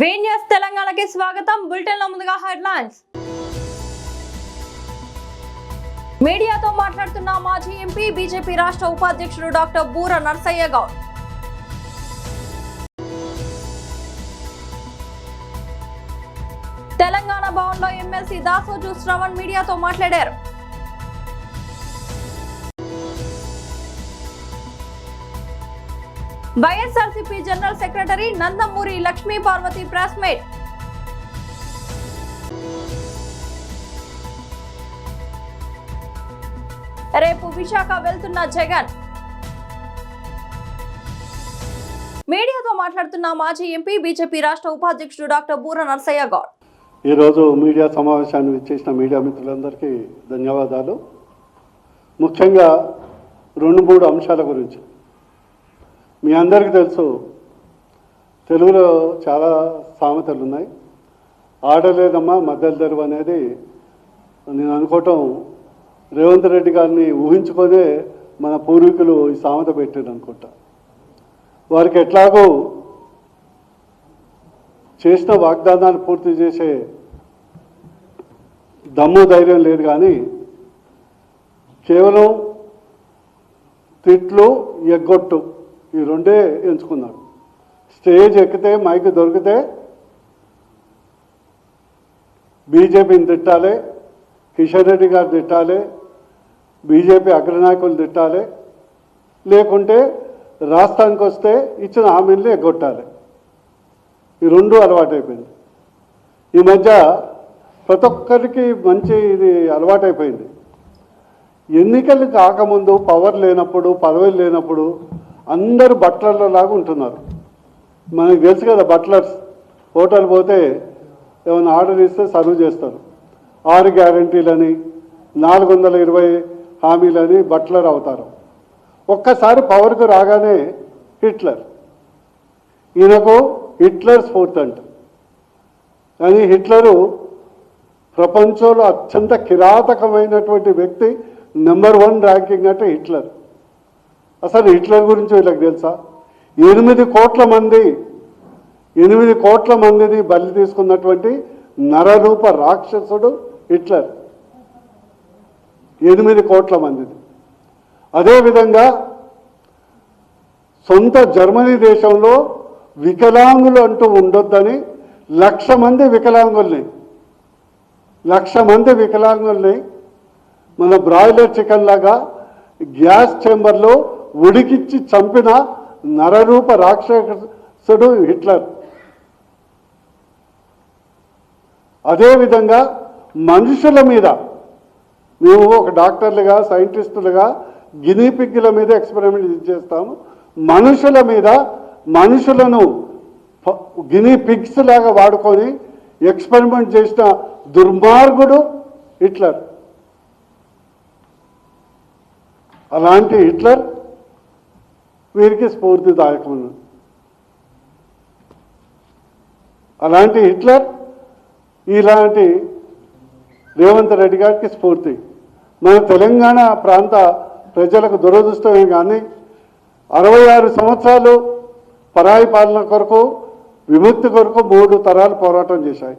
వీన్యూస్ తెలంగాణకి స్వాగతం. బులెటిన్ లో ముందుగా హెడ్లైన్స్. మీడియాతో మాట్లాడుతున్న మాజీ ఎంపీ బీజేపీ రాష్ట్ర ఉపాధ్యక్షుడు డాక్టర్ బూర నర్సయ్య గౌడ్. తెలంగాణ భవన్లో ఎమ్మెల్సీ దాసోజు శ్రవణ్ మీడియాతో మాట్లాడారు. YSRCP general secretary Nandamuri Lakshmi Parvathi press meet. రేపు విశాఖ వెళ్తున్న జగన్. మీడియాతో మాట్లాడుతున్న మాజీ ఎంపీ బీజేపీ రాష్ట్ర ఉపాధ్యక్షుడు డాక్టర్ బూర నర్సయ్య గౌడ్. ఈరోజు మీడియా సమావేశాన్ని విచ్చేసిన మీడియా మిత్రులందరికీ ధన్యవాదాలు. ముఖ్యంగా 2-3 అంశాల గురించి. మీ అందరికీ తెలుసు, తెలుగులో చాలా సామెతలు ఉన్నాయి. ఆడలేదమ్మా మద్దలు తెరువు అనేది నేను అనుకోవటం రేవంత్ రెడ్డి గారిని ఊహించుకొనే మన పూర్వీకులు ఈ సామెత పెట్టారు అనుకుంటా. వారికి ఎట్లాగో చేసిన వాగ్దానాలు పూర్తి చేసే దమ్ము ధైర్యం లేదు, కానీ కేవలం తిట్లు ఎగ్గొట్టు ఈ రెండే ఎంచుకున్నాడు. స్టేజ్ ఎక్కితే మైక్ దొరికితే బీజేపీని తిట్టాలి, కిషన్ రెడ్డి గారు తిట్టాలి, బీజేపీ అగ్రనాయకులు తిట్టాలి, లేకుంటే రాష్ట్రానికి వస్తే ఇచ్చిన హామీలు ఎగ్గొట్టాలి. ఈ రెండు అలవాటైపోయింది. ఈ మధ్య ప్రతి ఒక్కరికి మంచి ఇది అలవాటైపోయింది. ఎన్నికలు కాకముందు పవర్ లేనప్పుడు, పదవులు లేనప్పుడు అందరూ బట్లర్లలాగా ఉంటున్నారు. మనకు తెలుసు కదా, బట్లర్స్ హోటల్ పోతే ఏమైనా ఆర్డర్ ఇస్తే సర్వ్ చేస్తారు. 6 గ్యారంటీలని 420 హామీలని బట్లర్ అవుతారు. ఒక్కసారి పవర్కు రాగానే హిట్లర్. ఈయనకు హిట్లర్ స్ఫూర్తి అంట. కానీ హిట్లరు ప్రపంచంలో అత్యంత కిరాతకమైనటువంటి వ్యక్తి, నెంబర్ 1 ర్యాంకింగ్ అంటే హిట్లర్. అసలు హిట్లర్ గురించి వీళ్ళకి తెలుసా? 8 కోట్ల మందిని బలి తీసుకున్నటువంటి నరరూప రాక్షసుడు హిట్లర్. 8 కోట్ల మందిని. అదేవిధంగా సొంత జర్మనీ దేశంలో వికలాంగులు అంటూ ఉండొద్దని 1,00,000 మంది వికలాంగుల్ని మన బ్రాయిలర్ చికెన్ లాగా గ్యాస్ ఛాంబర్లో ఉడికిచ్చి చంపిన నరరూప రాక్షసుడు హిట్లర్. అదేవిధంగా మనుషుల మీద మేము ఒక డాక్టర్లుగా, సైంటిస్టులుగా గినీ పిగ్ల మీద ఎక్స్పెరిమెంట్ చేస్తాము. మనుషుల మీద మనుషులను గినీ పిగ్స్ లాగా వాడుకొని ఎక్స్పెరిమెంట్ చేసిన దుర్మార్గుడు హిట్లర్. అలాంటి హిట్లర్ వీరికి స్ఫూర్తిదాయకం. అలాంటి హిట్లర్ ఇలాంటి రేవంత్ రెడ్డి గారికి స్ఫూర్తి. మన తెలంగాణ ప్రాంత ప్రజలకు దురదృష్టమే కానీ 66 సంవత్సరాలు పరాయి పాలన కొరకు, విముక్తి కొరకు 3 తరాలు పోరాటం చేశాయి.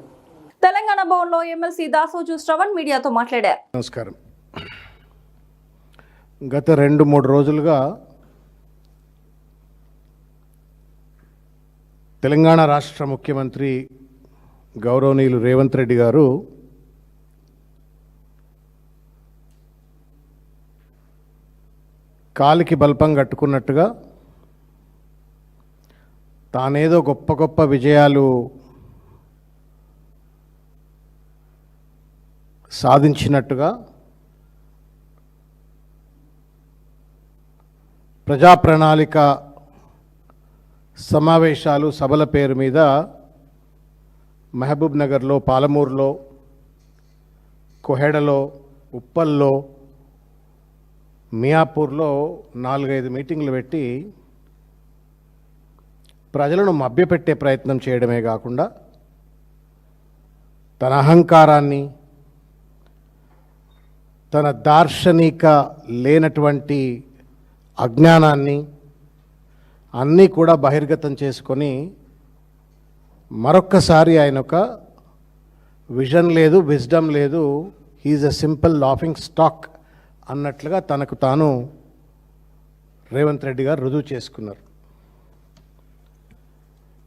తెలంగాణ భవన్లో ఎమ్మెల్సీ దాసోజు శ్రవణ్ మీడియాతో మాట్లాడారు. నమస్కారం. గత 2-3 రోజులుగా తెలంగాణ రాష్ట్ర ముఖ్యమంత్రి గౌరవనీయులు రేవంత్ రెడ్డి గారు కాలికి బల్పం కట్టుకున్నట్టుగా తానేదో గొప్ప గొప్ప విజయాలు సాధించినట్టుగా ప్రజా ప్రణాళిక సమావేశాలు, సభల పేరు మీద మహబూబ్ నగర్లో, పాలమూరులో, కోహెడలో, ఉప్పల్లో, మియాపూర్లో 4-5 మీటింగ్లు పెట్టి ప్రజలను మభ్యపెట్టే ప్రయత్నం చేయడమే కాకుండా తన అహంకారాన్ని, తన దార్శనిక లేనటువంటి అజ్ఞానాన్ని అన్నీ కూడా బహిర్గతం చేసుకొని మరొక్కసారి ఆయన ఒక విజన్ లేదు, విజ్డమ్ లేదు, he is a simple laughing stock అన్నట్లుగా తనకు తాను రేవంత్ రెడ్డి గారు రుజువు చేసుకున్నారు.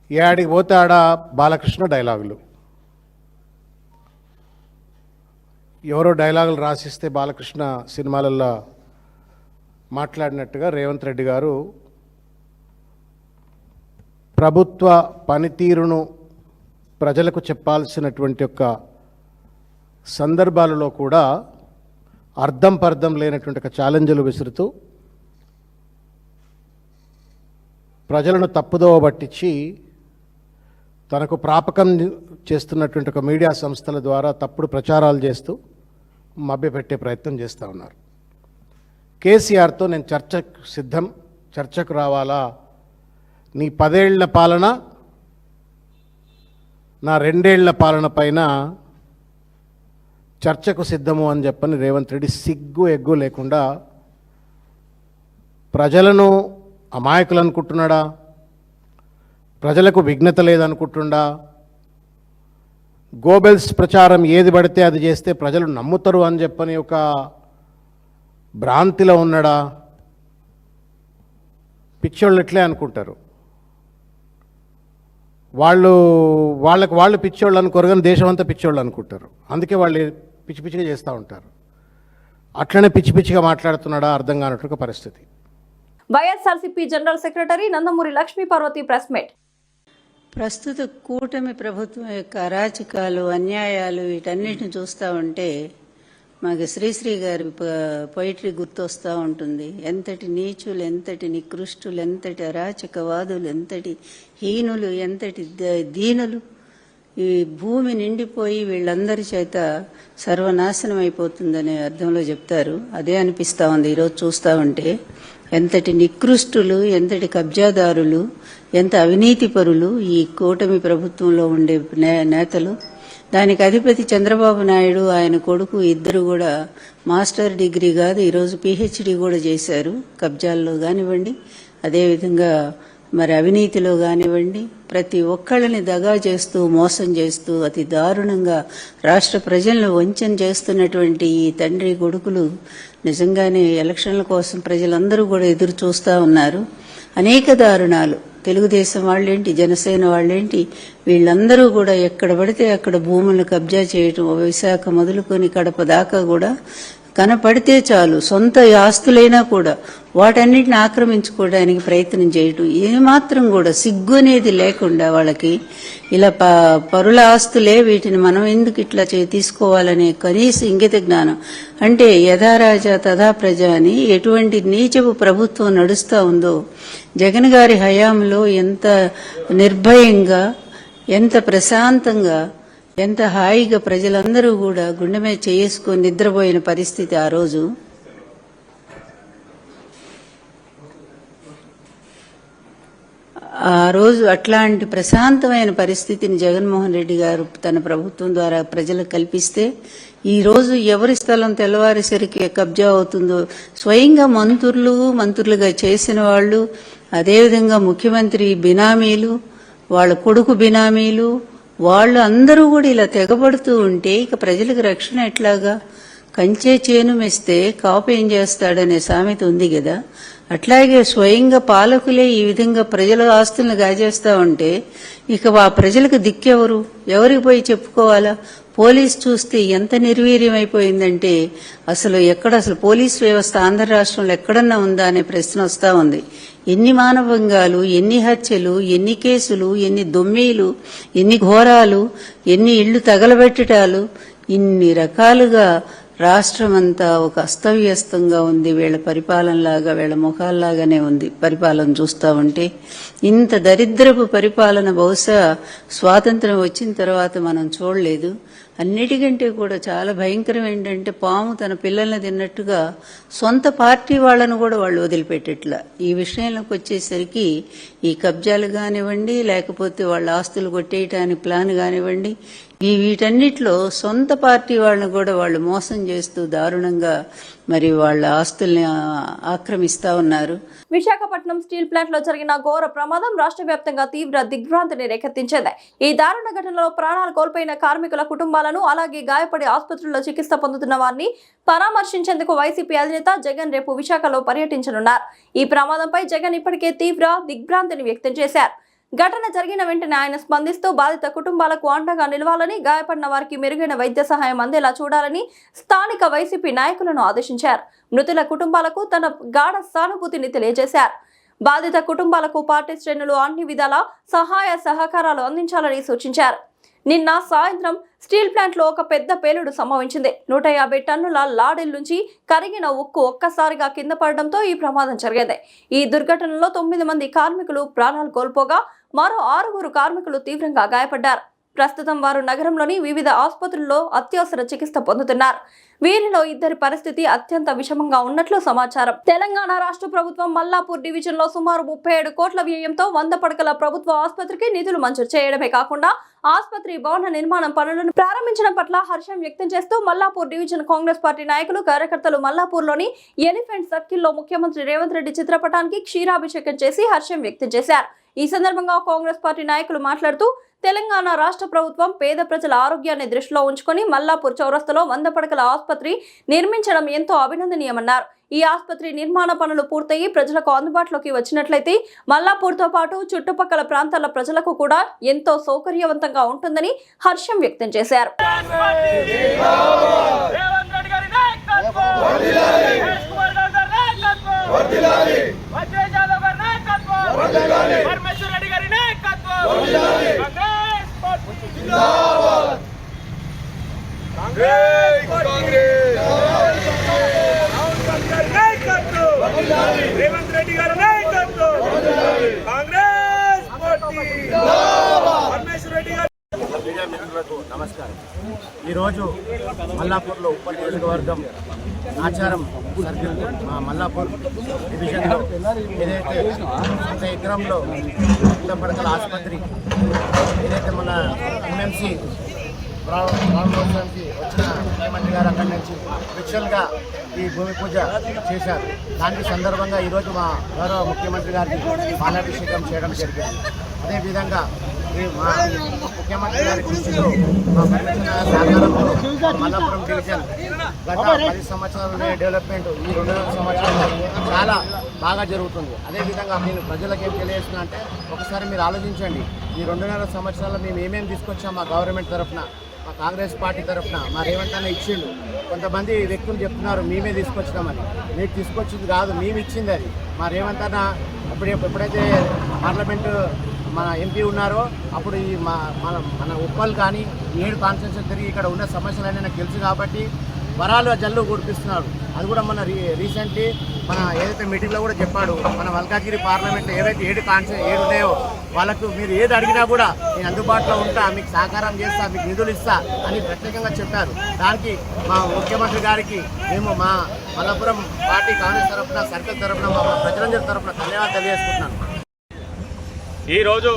ఏడికి పోతే ఆడ బాలకృష్ణ డైలాగులు, ఎవరో డైలాగులు రాసిస్తే బాలకృష్ణ సినిమాలలో మాట్లాడినట్టుగా రేవంత్ రెడ్డి గారు ప్రభుత్వ పనితీరును ప్రజలకు చెప్పాల్సినటువంటి యొక్క సందర్భాలలో కూడా అర్థం పర్థం లేనటువంటి ఒక ఛాలెంజ్లు విసురుతూ ప్రజలను తప్పుదోవ పట్టించి తనకు ప్రాపకం చేస్తున్నటువంటి ఒక మీడియా సంస్థల ద్వారా తప్పుడు ప్రచారాలు చేస్తూ మభ్యపెట్టే ప్రయత్నం చేస్తూ ఉన్నారు. కేసీఆర్తో నేను చర్చకు సిద్ధం, చర్చకు రావాలా, నీ 10 ఏళ్ల పాలన నా 2 ఏళ్ల పాలన పైన చర్చకు సిద్ధము అని చెప్పని రేవంత్ రెడ్డి సిగ్గు ఎగ్గు లేకుండా ప్రజలను అమాయకులు అనుకుంటున్నాడా, ప్రజలకు విఘ్నత లేదనుకుంటుండా, గోబెల్స్ ప్రచారం ఏది పడితే అది చేస్తే ప్రజలు నమ్ముతారు అని చెప్పని ఒక భ్రాంతిలో ఉన్నాడా? పిచ్చోళ్ళు ఎట్లే అనుకుంటారు. వాళ్ళకు పిచ్చోళ్ళు అనుకోరు కానీ దేశం అంతా పిచ్చోళ్ళు అనుకుంటారు. అందుకే వాళ్ళు పిచ్చి పిచ్చిగా చేస్తూ ఉంటారు. అట్లనే పిచ్చి పిచ్చిగా మాట్లాడుతున్నాడా అర్థం కానట్టు పరిస్థితి. YSRCP general secretary Nandamuri Lakshmi Parvathi press meet. ప్రస్తుత కూటమి ప్రభుత్వం యొక్క అరాచకాలు, అన్యాయాలు వీటన్నిటిని చూస్తూ ఉంటే మాకు శ్రీశ్రీ గారి పొయిటరీ గుర్తొస్తూ ఉంటుంది. ఎంతటి నీచులు, ఎంతటి నికృష్టులు, ఎంతటి అరాచకవాదులు, ఎంతటి హీనులు, ఎంతటి దీనులు, ఈ భూమి నిండిపోయి వీళ్ళందరి చేత సర్వనాశనం అయిపోతుందనే అర్థంలో చెప్తారు. అదే అనిపిస్తూ ఉంది ఈరోజు చూస్తూ ఉంటే. ఎంతటి నికృష్టులు, ఎంతటి కబ్జాదారులు, ఎంత అవినీతిపరులు ఈ కూటమి ప్రభుత్వంలో ఉండే నేతలు. దానికి అధిపతి చంద్రబాబు నాయుడు, ఆయన కొడుకు ఇద్దరు కూడా మాస్టర్ డిగ్రీ కాదు ఈరోజు PhD కూడా చేశారు. కబ్జాల్లో కానివ్వండి, అదేవిధంగా మరి అవినీతిలో కానివ్వండి, ప్రతి ఒక్కళ్ళని దగా చేస్తూ మోసం చేస్తూ అతి దారుణంగా రాష్ట్ర ప్రజలను వంచన చేస్తున్నటువంటి ఈ తండ్రి కొడుకులు నిజంగానే ఎలక్షన్ల కోసం ప్రజలందరూ కూడా ఎదురు చూస్తూ ఉన్నారు. అనేక దారుణాలు, తెలుగుదేశం వాళ్ళేంటి, జనసేన వాళ్ళేంటి, వీళ్ళందరూ కూడా ఎక్కడ పడితే అక్కడ భూములను కబ్జా చేయటం, విశాఖ మొదలుకొని కడప దాకా కూడా కనపడితే చాలు సొంత ఆస్తులైనా కూడా వాటన్నిటిని ఆక్రమించుకోవడానికి ప్రయత్నం చేయటం, ఏమాత్రం కూడా సిగ్గు అనేది లేకుండా వాళ్ళకి ఇలా పరుల ఆస్తులే వీటిని మనం ఎందుకు ఇట్లా తీసుకోవాలనే కనీస ఇంగిత జ్ఞానం. అంటే యథా రాజా తథా ప్రజ అని ఎటువంటి నీచపు ప్రభుత్వం నడుస్తూ ఉందో, జగన్ గారి హయాంలో ఎంత నిర్భయంగా, ఎంత ప్రశాంతంగా, ఎంత హాయిగా ప్రజలందరూ కూడా గుండె మీద చేసుకొని నిద్రపోయిన పరిస్థితి ఆ రోజు. ఆ రోజు అట్లాంటి ప్రశాంతమైన పరిస్థితిని జగన్మోహన్ రెడ్డి గారు తన ప్రభుత్వం ద్వారా ప్రజలకు కల్పిస్తే ఈ రోజు ఎవరి స్థలం తెల్లవారేసరికి కబ్జా అవుతుందో స్వయంగా మంత్రులుగా చేసిన వాళ్ళు, అదేవిధంగా ముఖ్యమంత్రి బినామీలు, వాళ్ళ కొడుకు బినామీలు, వాళ్ళు అందరూ కూడా ఇలా తెగబడుతూ ఉంటే ఇక ప్రజలకు రక్షణ ఎట్లాగా? కంచే చేను మెస్తే కాపు ఏం చేస్తాడనే సామెత ఉంది కదా. అట్లాగే స్వయంగా పాలకులే ఈ విధంగా ప్రజల ఆస్తులను గాజేస్తా ఉంటే ఇక ఆ ప్రజలకు దిక్కెవరు? ఎవరికి పోయి చెప్పుకోవాలా? పోలీస్ చూస్తే ఎంత నిర్వీర్యం అయిపోయిందంటే అసలు పోలీస్ వ్యవస్థ ఆంధ్ర రాష్ట్రంలో ఎక్కడన్నా ఉందా అనే ప్రశ్న వస్తా ఉంది. ఎన్ని మానభంగాలు, ఎన్ని హత్యలు, ఎన్ని కేసులు, ఎన్ని దొమ్మీలు, ఎన్ని ఘోరాలు, ఎన్ని ఇళ్లు తగలబెట్టడాలు, ఇన్ని రకాలుగా రాష్ట్రమంతా ఒక అస్తవ్యస్తంగా ఉంది. వీళ్ళ పరిపాలనలాగా, వీళ్ళ ముఖాల్లాగానే ఉంది పరిపాలన చూస్తూ ఉంటే. ఇంత దరిద్రపు పరిపాలన బహుశా స్వాతంత్రం వచ్చిన తర్వాత మనం చూడలేదు. అన్నిటికంటే కూడా చాలా భయంకరం ఏంటంటే పాము తన పిల్లల్ని తిన్నట్టుగా సొంత పార్టీ వాళ్ళను కూడా వాళ్ళు వదిలిపెట్టేట్లా. ఈ విషయంలోకి వచ్చేసరికి ఈ కబ్జాలు కానివ్వండి, లేకపోతే వాళ్ళ ఆస్తులు కొట్టేయటానికి ప్లాన్ కానివ్వండి, వీటన్నిటిలో సొంత పార్టీ వాళ్ళని కూడా వాళ్ళు మోసం చేస్తూ దారుణంగా మరి వాళ్ళ ఆస్తుల్ని ఆక్రమిస్తా ఉన్నారు. విశాఖపట్నం స్టీల్ ప్లాంట్ లో జరిగిన ఘోర ప్రమాదం రాష్ట్ర వ్యాప్తంగా తీవ్ర దిగ్భ్రాంతిని రేకెత్తించింది. ఈ దారుణ ఘటనలో ప్రాణాలు కోల్పోయిన కార్మికుల కుటుంబాలను, అలాగే గాయపడి ఆసుపత్రుల్లో చికిత్స పొందుతున్న వారిని పరామర్శించేందుకు వైసీపీ అధినేత జగన్ రేపు విశాఖలో పర్యటించనున్నారు. ఈ ప్రమాదంపై జగన్ ఇప్పటికే తీవ్ర దిగ్భ్రాంతిని వ్యక్తం చేశారు. ఘటన జరిగిన వెంటనే ఆయన స్పందిస్తూ బాధిత కుటుంబాలకు అండగా నిలవాలని, గాయపడిన వారికి మెరుగైన వైద్య సహాయం అందేలా చూడాలని స్థానిక వైసీపీ నాయకులను ఆదేశించారు. మృతుల కుటుంబాలకు తన గాఢ సానుభూతిని తెలియజేశారు. బాధిత కుటుంబాలకు పార్టీ శ్రేణులు అన్ని విధాల సహాయ సహకారాలు అందించాలని సూచించారు. నిన్న సాయంత్రం స్టీల్ ప్లాంట్ లో ఒక పెద్ద పేలుడు సంభవించింది. 150 టన్నుల లాడీల నుంచి కరిగిన ఉక్కు ఒక్కసారిగా కింద పడడంతో ఈ ప్రమాదం జరిగింది. ఈ దుర్ఘటనలో 9 మంది కార్మికులు ప్రాణాలు కోల్పోగా మరో 6 కార్మికులు తీవ్రంగా గాయపడ్డారు. ప్రస్తుతం వారు నగరంలోని వివిధ ఆసుపత్రుల్లో అత్యవసర చికిత్స పొందుతున్నారు. వీరిలో 2 పరిస్థితి అత్యంత విషమంగా ఉన్నట్లు సమాచారం. తెలంగాణ రాష్ట్ర ప్రభుత్వం మల్లాపూర్ డివిజన్ లో సుమారు 37 కోట్ల వ్యయంతో 100 పడకల ప్రభుత్వ ఆసుపత్రికి నిధులు మంజూరు చేయడమే కాకుండా ఆసుపత్రి భవన నిర్మాణం పనులను ప్రారంభించడం పట్ల హర్షం వ్యక్తం చేస్తూ మల్లాపూర్ డివిజన్ కాంగ్రెస్ పార్టీ నాయకులు, కార్యకర్తలు మల్లాపూర్లోని ఎలిఫెంట్ సర్కిల్లో ముఖ్యమంత్రి రేవంత్ రెడ్డి చిత్రపటానికి క్షీరాభిషేకం చేసి హర్షం వ్యక్తం చేశారు. ఈ సందర్భంగా కాంగ్రెస్ పార్టీ నాయకులు మాట్లాడుతూ తెలంగాణ రాష్ట్ర ప్రభుత్వం పేద ప్రజల ఆరోగ్యాన్ని దృష్టిలో ఉంచుకొని మల్లాపూర్ చౌరస్తాలో 100 పడకల ఆసుపత్రి నిర్మించడం ఎంతో అభినందనీయమన్నారు. ఈ ఆసుపత్రి నిర్మాణ పనులు పూర్తయి ప్రజలకు అందుబాటులోకి వచ్చినట్లయితే మల్లాపూర్తో పాటు చుట్టుపక్కల ప్రాంతాల ప్రజలకు కూడా ఎంతో సౌకర్యవంతంగా ఉంటుందని హర్షం వ్యక్తం చేశారు. రేవంత్ రెడ్డి గారి నాయకత్వం, కాంగ్రెస్ పార్టీ, పరమేశ్వర్ రెడ్డి గారు. మీడియా మిత్రులకు నమస్కారం. ఈరోజు మల్లాపూర్లో ఉప నియోజకవర్గం ఆచారం సర్కిల్ మల్లాపూర్ డివిజన్లో ఏదైతే 100 ఎకరంలో 100 పడకల ఆసుపత్రి ఏదైతే మన ఎంఎంసీ ప్రారంభోత్సవానికి వచ్చిన ముఖ్యమంత్రి గారు అక్కడి నుంచి స్పెషల్గా ఈ భూమి పూజ చేశారు. దానికి సందర్భంగా ఈరోజు మా గౌరవ ముఖ్యమంత్రి గారికి పాలాభిషేకం చేయడం జరిగింది. అదేవిధంగా మా ముఖ్యమంత్రి గారి కృషిలో మా పరిమిత సహకారంలో మల్లాపురం డివిజన్ గత 10 సంవత్సరాల డెవలప్మెంట్ ఈ 2.5 సంవత్సరాల్లో చాలా బాగా జరుగుతుంది. అదేవిధంగా నేను ప్రజలకు ఏం తెలియజేస్తున్నా అంటే ఒకసారి మీరు ఆలోచించండి, ఈ 2.5 సంవత్సరాల్లో మేము ఏమేమి తీసుకొచ్చాం మా గవర్నమెంట్ తరఫున, మా కాంగ్రెస్ పార్టీ తరఫున మా రేవంత్ అన్న ఇచ్చిండు. కొంతమంది వ్యక్తులు చెప్తున్నారు మేమే తీసుకొచ్చినామని. మీరు తీసుకొచ్చింది కాదు, మేము ఇచ్చింది అది. మా రేవంత్ అన్న ఎప్పుడైతే పార్లమెంటు మన ఎంపీ ఉన్నారో అప్పుడు ఈ మన ఉప్పల్ కానీ 7 కాన్స్టిట్యూన్సీ తిరిగి ఇక్కడ ఉన్న సమస్యలన్నీ నాకు తెలుసు కాబట్టి వరాలు జల్లు కురిపిస్తున్నారు. అది కూడా మన రీసెంట్లీ మన ఏదైతే మీటింగ్లో కూడా చెప్పాడు, మన మల్కాజ్గిరి పార్లమెంట్లో ఏవైతే 7 ఉన్నాయో వాళ్ళకు మీరు ఏది అడిగినా కూడా నేను అందుబాటులో ఉంటా, మీకు సహకారం చేస్తా, మీకు నిధులు ఇస్తా అని ప్రత్యేకంగా చెప్పారు. దానికి మా ముఖ్యమంత్రి గారికి మేము మా మల్లాపురం పార్టీ కాంగ్రెస్ తరఫున, సర్కిల్ తరఫున, మా ప్రజలందరి తరఫున ధన్యవాదాలు తెలియజేసుకుంటున్నాను. ఈరోజు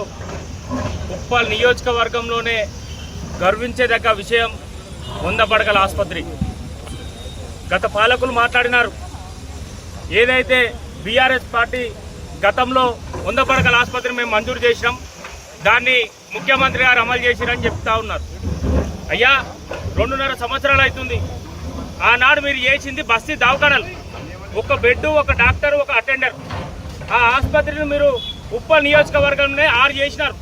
ఉప్పల్ నియోజకవర్గంలోనే గర్వించేదగ్గ విషయం 100 పడకల ఆసుపత్రి. గత పాలకులు మాట్లాడినారు, ఏదైతే బీఆర్ఎస్ పార్టీ గతంలో 100 పడకల ఆసుపత్రి మేము మంజూరు చేసినాం, దాన్ని ముఖ్యమంత్రి గారు అమలు చేసిరని చెప్తా ఉన్నారు. అయ్యా 2.5 సంవత్సరాలు అవుతుంది. ఆనాడు మీరు చేసింది బస్తీ దవాఖానాలు, ఒక బెడ్, ఒక డాక్టర్, ఒక అటెండర్. ఆ ఆసుపత్రిని మీరు ఉప్పల్ నియోజకవర్గంలో 6 చేసినారు.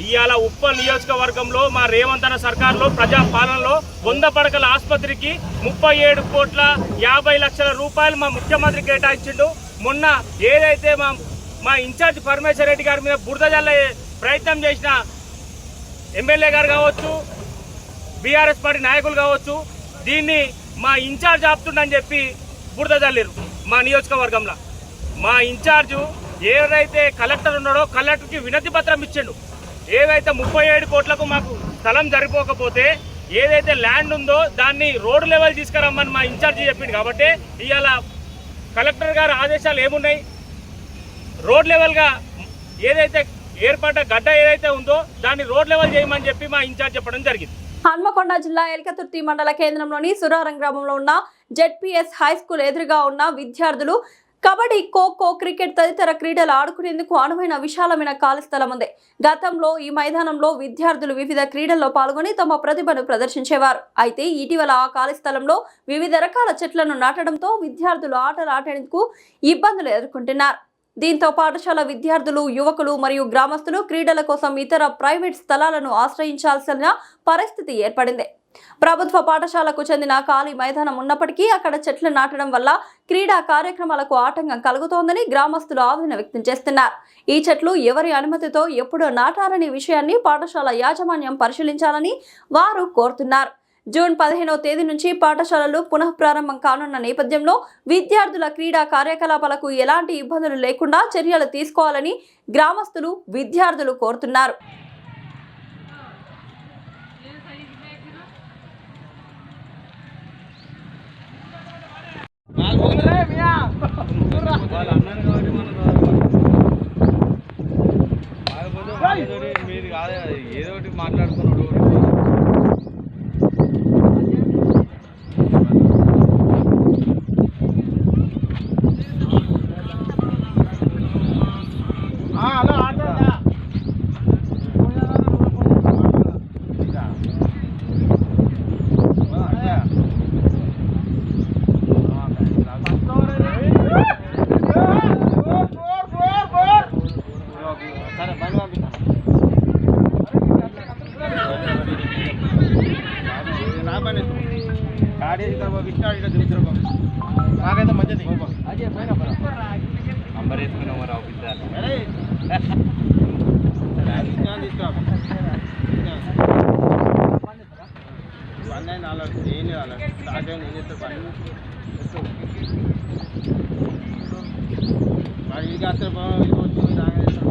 ఇవాళ ఉప్పల్ నియోజకవర్గంలో మా రేవంత్ అన్న సర్కార్లో ప్రజా పాలనలో 100 పడకల ఆసుపత్రికి 37,50,00,000 రూపాయలు మా ముఖ్యమంత్రి కేటాయించిండు. మొన్న ఏదైతే మా ఇన్ఛార్జ్ పరమేశ్వర్ రెడ్డి గారి మీద బురద జల్లే ప్రయత్నం చేసిన ఎమ్మెల్యే గారు కావచ్చు, బీఆర్ఎస్ పార్టీ నాయకులు కావచ్చు, దీన్ని మా ఇన్ఛార్జ్ ఆపుతుండని చెప్పి బురద జల్లేరు మా నియోజకవర్గంలో. మా ఇన్ఛార్జు ఏదైతే కలెక్టర్ ఉన్నాడో కలెక్టర్కి వినతి పత్రం ఇచ్చిండు. ఏవైతే 37 కోట్లకు మాకు స్థలం సరిపోకపోతే ఏదైతే ల్యాండ్ ఉందో దాన్ని రోడ్ లెవెల్ తీసుకురమ్మని మా ఇన్ఛార్జి చెప్పింది. కాబట్టి ఇవాళ కలెక్టర్ గారి ఆదేశాలు ఏమున్నాయి, రోడ్ లెవెల్గా ఏదైతే ఏర్పడ్డ గడ్డ ఏదైతే ఉందో దాన్ని రోడ్ లెవెల్ చేయమని చెప్పి మా ఇన్ఛార్జ్ చెప్పడం జరిగింది. హన్మకొండ జిల్లా ఎల్కతుర్తి మండల కేంద్రంలోని సురారం గ్రామంలో ఉన్న జెడ్పీఎస్ హై స్కూల్ ఎదురుగా ఉన్న విద్యార్థులు కబడ్డీ, ఖోఖో, క్రికెట్ తదితర క్రీడలు ఆడుకునేందుకు అనువైన విశాలమైన ఖాళీ స్థలం ఉంది. గతంలో ఈ మైదానంలో విద్యార్థులు వివిధ క్రీడల్లో పాల్గొని తమ ప్రతిభను ప్రదర్శించేవారు. అయితే ఇటీవల ఆ ఖాళీ స్థలంలో వివిధ రకాల చెట్లను నాటడంతో విద్యార్థులు ఆటలు ఆడేందుకు ఇబ్బందులు ఎదుర్కొంటున్నారు. దీంతో పాఠశాల విద్యార్థులు, యువకులు మరియు గ్రామస్తులు క్రీడల కోసం ఇతర ప్రైవేట్ స్థలాలను ఆశ్రయించాల్సిన పరిస్థితి ఏర్పడింది. ప్రభుత్వ పాఠశాలకు చెందిన ఖాళీ మైదానం ఉన్నప్పటికీ అక్కడ చెట్లు నాటడం వల్ల క్రీడా కార్యక్రమాలకు ఆటంకం కలుగుతోందని గ్రామస్తులు ఆవేదన వ్యక్తం చేస్తున్నారు. ఈ చెట్లు ఎవరి అనుమతితో ఎప్పుడు నాటారనే విషయాన్ని పాఠశాల యాజమాన్యం పరిశీలించాలని వారు కోరుతున్నారు. జూన్ 15వ తేదీ నుంచి పాఠశాలలు పునఃప్రారంభం కానున్న నేపథ్యంలో విద్యార్థుల క్రీడా కార్యకలాపాలకు ఎలాంటి ఇబ్బందులు లేకుండా చర్యలు తీసుకోవాలని గ్రామస్తులు, విద్యార్థులు కోరుతున్నారు. ఏదో ఒకటి మాట్లాడుకున్నాడు. నాకైతే మంచిది అంబర్ వేసుకున్నాం మరి ఆఫీసర్ పన్నెండు నాలుగు ఏం స్టార్ట్ అయింది. ఏం చేస్తారు మరి ఇది కాస్తారు బాగా ఇది వచ్చింది నాగేస్తారు.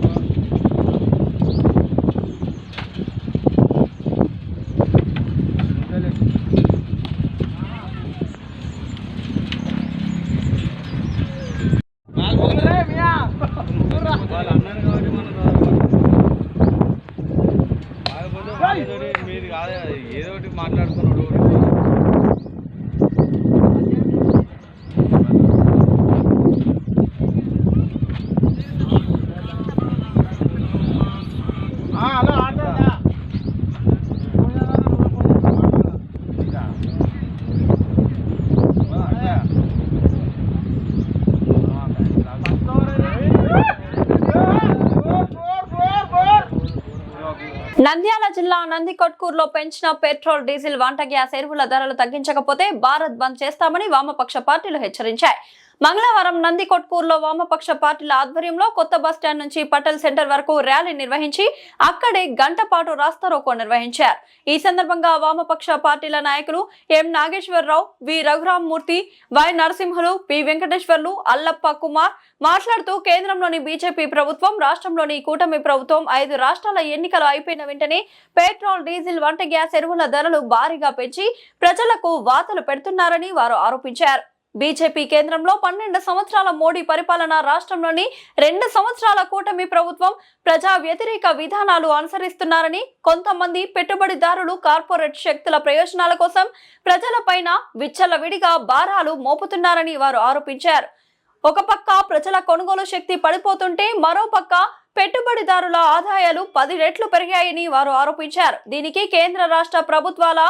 మీరు కాదు ఏదో ఒకటి మాట్లాడుకున్నాడు. హలో ఆడుతుందా నంద్యాల జిల్లా నందికొట్కూరులో పెంచిన పెట్రోల్, డీజిల్, వంట గ్యాస్, ఎరువుల ధరలు తగ్గించకపోతే భారత్ బంద్ చేస్తామని వామపక్ష పార్టీలు హెచ్చరించాయి. మంగళవారం నందికొట్కూరులో వామపక్ష పార్టీల ఆధ్వర్యంలో కొత్త బస్టాండ్ నుంచి పటేల్ సెంటర్ వరకు ర్యాలీ నిర్వహించి అక్కడే గంట పాటు రాస్తారోకో నిర్వహించారు. ఈ సందర్భంగా వామపక్ష పార్టీల నాయకులు ఎం నాగేశ్వరరావు, వి రఘురామ్మూర్తి, వై నరసింహులు, పి వెంకటేశ్వర్లు, అల్లప్ప కుమార్ మాట్లాడుతూ కేంద్రంలోని బీజేపీ ప్రభుత్వం, రాష్ట్రంలోని కూటమి ప్రభుత్వం 5 రాష్ట్రాల ఎన్నికలు అయిపోయిన వెంటనే పెట్రోల్, డీజిల్, వంట గ్యాస్, ఎరువుల ధరలు భారీగా పెంచి ప్రజలకు వాతలు పెడుతున్నారని వారు ఆరోపించారు. బీజేపీ కేంద్రంలో 12 సంవత్సరాల మోడీ పరిపాలన, రాష్ట్రంలోని 2 సంవత్సరాల కూటమి ప్రభుత్వం ప్రజా వ్యతిరేక విధానాలు అనుసరిస్తున్నారని, కొంతమంది పెట్టుబడిదారులు, కార్పొరేట్ శక్తుల ప్రయోజనాల కోసం ప్రజలపైన విచ్చలవిడిగా భారాలు మోపుతున్నారని వారు ఆరోపించారు. ఒక పక్క ప్రజల కొనుగోలు శక్తి పడిపోతుంటే మరోపక్క పెట్టుబడిదారుల ఆదాయాలు 10 రెట్లు పెరిగాయని వారు ఆరోపించారు. దీనికి కేంద్ర రాష్ట్ర ప్రభుత్వాల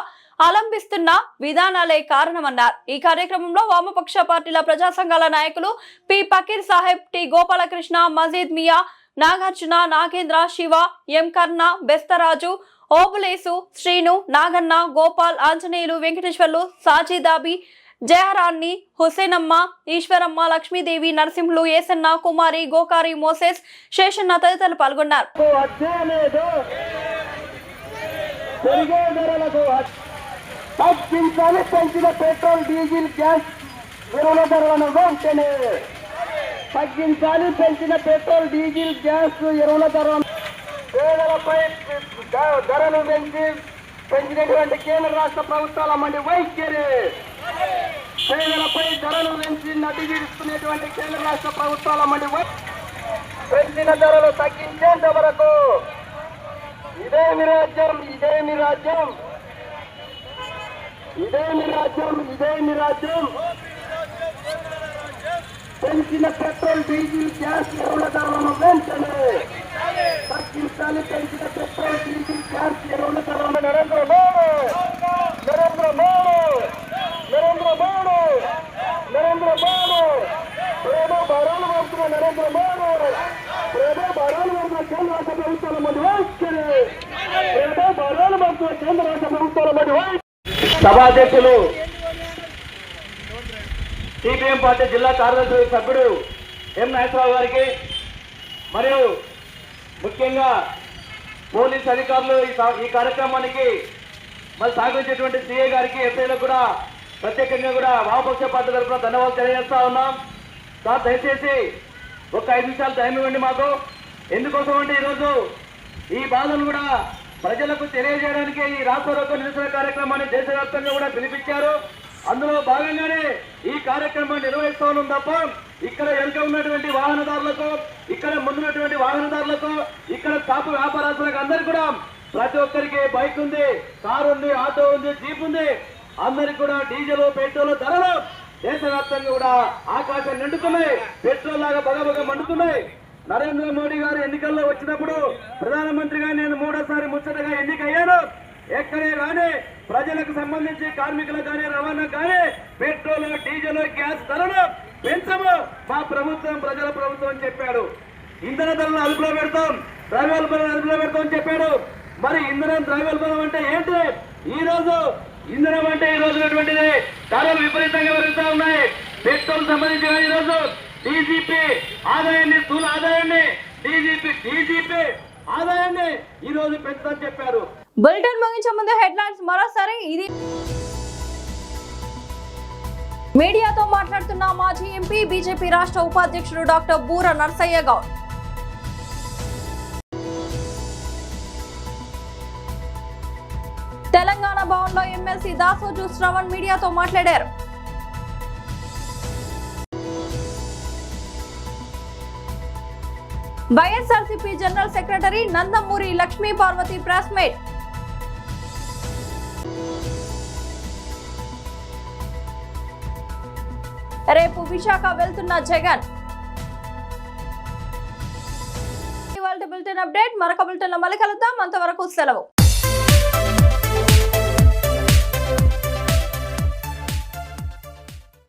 అవలంబిస్తున్న విధానాలే కారణమన్నారు. ఈ కార్యక్రమంలో వామపక్ష పార్టీల ప్రజా సంఘాల నాయకులు పి ఫకీర్ సాహెబ్, టి గోపాలకృష్ణ, మజీద్ మియా, నాగార్జున, నాగేంద్ర, శివ, ఎం కర్ణ, బెస్తరాజు, ఓబులేసు, శ్రీను, నాగన్న, గోపాల్, ఆంజనేయులు, వెంకటేశ్వర్లు, సాజీదాబి, జయరాణి, హుసేనమ్మ, ఈశ్వరమ్మ, లక్ష్మీదేవి, నరసింహులు, ఏసన్న, కుమారి, గోకారి, మోసెస్, శేషన్న తదితరులు పాల్గొన్నారు. తగ్గించాలి పెంచిన పెట్రోల్, డీజిల్, గ్యాస్ ఎరువుల ధరలను వెంటనే తగ్గించాలి. పెంచిన పెట్రోల్, డీజిల్, గ్యాస్ ఎరువుల ధరలను పేదలపై ధరలు పెంచి పెంచినటువంటి కేంద్ర రాష్ట్ర ప్రభుత్వాల మండి వైఖరి, పేదలపై ధరలు పెంచి నడ్డి తీరుస్తున్నటువంటి కేంద్ర రాష్ట్ర ప్రభుత్వాల మండి పెంచిన ధరలు తగ్గించేంత వరకు ఇదేమి రాజ్యం, ఇదేమి రాజ్యం, ఇదేమి రాజ్యం, ఇదేమి రాజ్యం. పెంచిన పెట్రోల్, డీజిల్, గ్యాస్ ఎరువుల ధరలను వెంటనే తగ్గించాలి. పెంచిన పెట్రోల్, డీజిల్, గ్యాస్ ఎరువుల ధరలను నరేంద్ర మోడీ, నరేంద్ర మోడీ, నరేంద్ర మోడీ, నరేంద్ర మోడీ, ప్రేమ భారాలు పడుతున్న నరేంద్ర మోడీ, ప్రేమ భారాలు పడుతున్న కేంద్ర రాష్ట్ర ప్రభుత్వాల మధ్య వైఖరి, ప్రేమ భారాలు పడుతున్న కేంద్ర రాష్ట్ర ప్రభుత్వాల మధ్య వైఖరి. సభాధ్యక్షులు సిపిఎం పార్టీ జిల్లా కార్యదర్శి సభ్యుడు ఎం నాగేశ్వరరావు గారికి, మరియు ముఖ్యంగా పోలీస్ అధికారులు ఈ కార్యక్రమానికి మరి సహకరించేటువంటి సిఐ గారికి, ఎస్ఐలకు కూడా ప్రత్యేకంగా కూడా వామపక్ష పార్టీ తరఫున ధన్యవాదాలు తెలియజేస్తా ఉన్నాం. సార్ దయచేసి ఒక 5 నిమిషాలు టైం ఇవ్వండి మాకు. ఎందుకోసం అంటే ఈరోజు ఈ బాధను కూడా ప్రజలకు తెలియజేయడానికి ఈ రాష్ట్ర రోడ్డు నిరసన కార్యక్రమాన్ని దేశవ్యాప్తంగా కూడా పిలిపించారు. అందులో భాగంగానే ఈ కార్యక్రమాన్ని నిర్వహిస్తా ఉన్నాం తప్ప ఇక్కడ వెనుక ఉన్నటువంటి వాహనదారులకు, ఇక్కడ ముందున్నటువంటి వాహనదారులకు, ఇక్కడ షాపు వ్యాపారస్తులకు అందరికీ కూడా ప్రతి ఒక్కరికి బైక్ ఉంది, కారు ఉంది, ఆటో ఉంది, జీప్ ఉంది. అందరికి కూడా డీజిల్, పెట్రోల్ ధరలు దేశవ్యాప్తంగా కూడా ఆకాశం నిండుతున్నాయి. పెట్రోల్ లాగా బగబగ మండుతున్నాయి. నరేంద్ర మోడీ గారు ఎన్నికల్లో వచ్చినప్పుడు ప్రధానమంత్రిగా నేను 3వ ముచ్చటగా ఎన్నికయ్యాను. ఎక్కడే కానీ ప్రజలకు సంబంధించి కార్మికులకు కానీ, రవాణా కానీ పెట్రోల్, డీజిల్, గ్యాస్ ధరలు పెంచము, మా ప్రభుత్వం ప్రజల ప్రభుత్వం అని చెప్పాడు. ఇంధన ధరలను అదుపులో పెడతాం, ద్రవ్యోల్బణం అదుపులో పెడతాం అని చెప్పాడు. మరి ఇంధనం, ద్రవ్యోల్బణం అంటే ఏంటి? ఈ రోజు ఇంధనం అంటే ఈ రోజు ఉన్నటువంటిది ధరలు విపరీతంగా పెరుగుతూ ఉన్నాయి. పెట్రోల్ సంబంధించి ఈ రోజు డీజీపీ ఆదాయాన్ని, స్థూల ఆదాయాన్ని, డీజీపీ ఆదాయాన్ని ఈ రోజు పెంచుతామని చెప్పారు. బులెటిన్ ముగించే ముందు హెడ్లైన్స్ మరోసారి. ఇది మీడియాతో మాట్లాడుతున్న మాజీ ఎంపీ, బీజేపీ రాష్ట్ర ఉపాధ్యక్షుడు డాక్టర్ బూర నర్సయ్య గౌడ్. తెలంగాణ భవన్లో ఎమ్మెల్సీ దాసోజు శ్రవణ్ మీడియాతో మాట్లాడారు. YSRCP general secretary Nandamuri Lakshmi Parvathi press meet. రేపు విశాఖ వెళ్తున్న జగన్. ఇవాళ బులెటిన్ అప్డేట్. మరొక బులెటిన్ లో మళ్ళీ కలుద్దాం. అంతవరకు సెలవు.